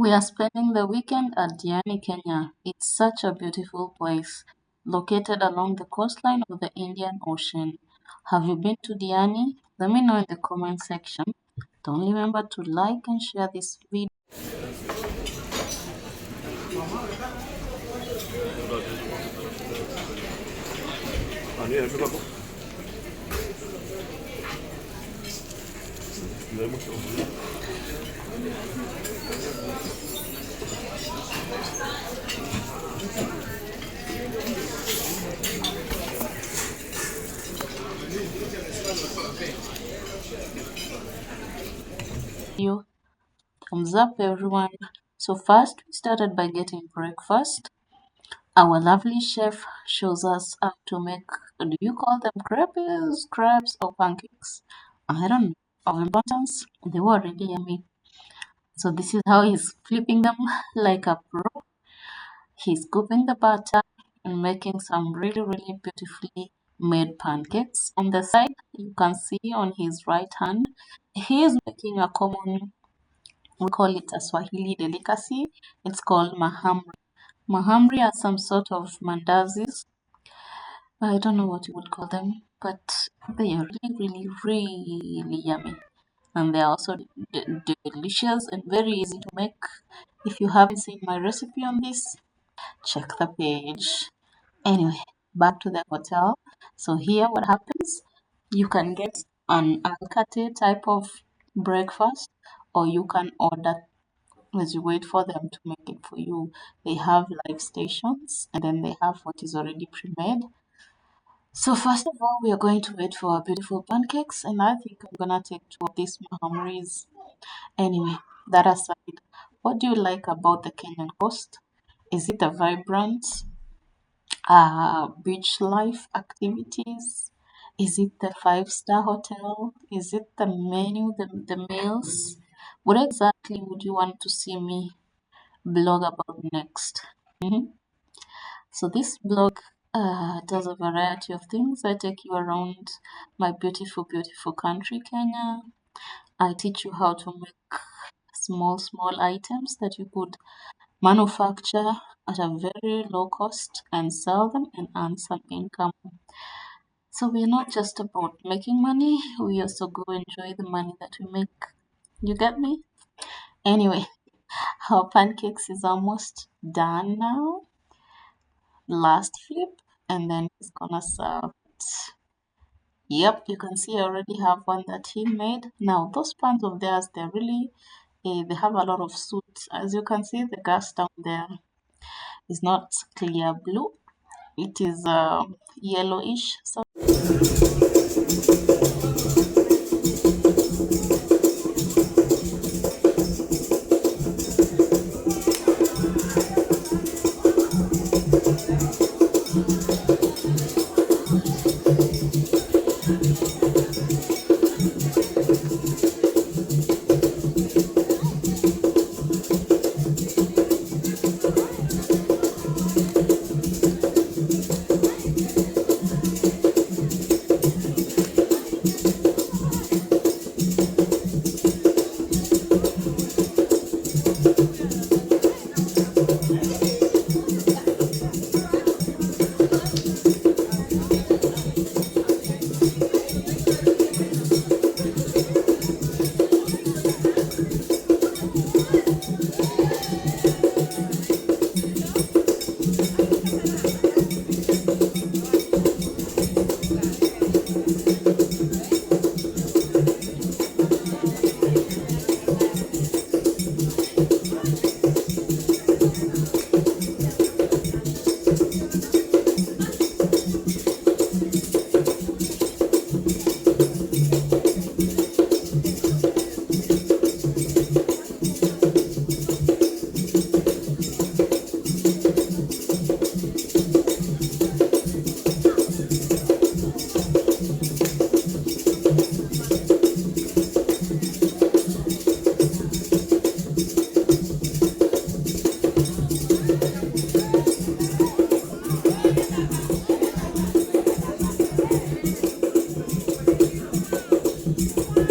We are spending the weekend at Diani, Kenya. It's such a beautiful place, located along the coastline of the Indian Ocean. Have you been to Diani? Let me know in the comment section. Don't remember to like and share this video. Thumbs up, everyone. So first, we started by getting breakfast. Our lovely chef shows us how to make, do you call them crepes, or pancakes? I don't know. Of importance, they were really yummy. So this is how he's flipping them like a pro. He's scooping the butter and making some really beautifully made pancakes. On the side, you can see on his right hand, he is making a common, we call it a Swahili delicacy. It's called mahamri. Mahamri are some sort of mandazis. I don't know what you would call them, but they are really yummy. And they are also delicious and very easy to make. If you haven't seen my recipe on this, check the page. Anyway, back to the hotel. So here what happens, you can get an alcate type of breakfast, or you can order as you wait for them to make it for you. They have live stations, and then they have what is already pre-made. So first of all, we are going to wait for our beautiful pancakes, and I think I'm gonna take two of these mahamris. Anyway, that aside, what do you like about the Kenyan coast? Is it the vibrant beach life activities? Is it the five-star hotel? Is it the menu, the meals? What exactly would you want to see me blog about next? Mhm. So this blog does a variety of things. I take you around my beautiful country, Kenya. I teach you how to make small items that you could manufacture at a very low cost and sell them and earn some income. So we're not just about making money, we also go enjoy the money that we make. You get me? Anyway, our pancakes is almost done now. Last flip, and then he's gonna serve it. Yep, you can see I already have one that he made. Now those pans of theirs, they're really, they have a lot of soot. As you can see, the gas down there is not clear blue. It is yellowish. So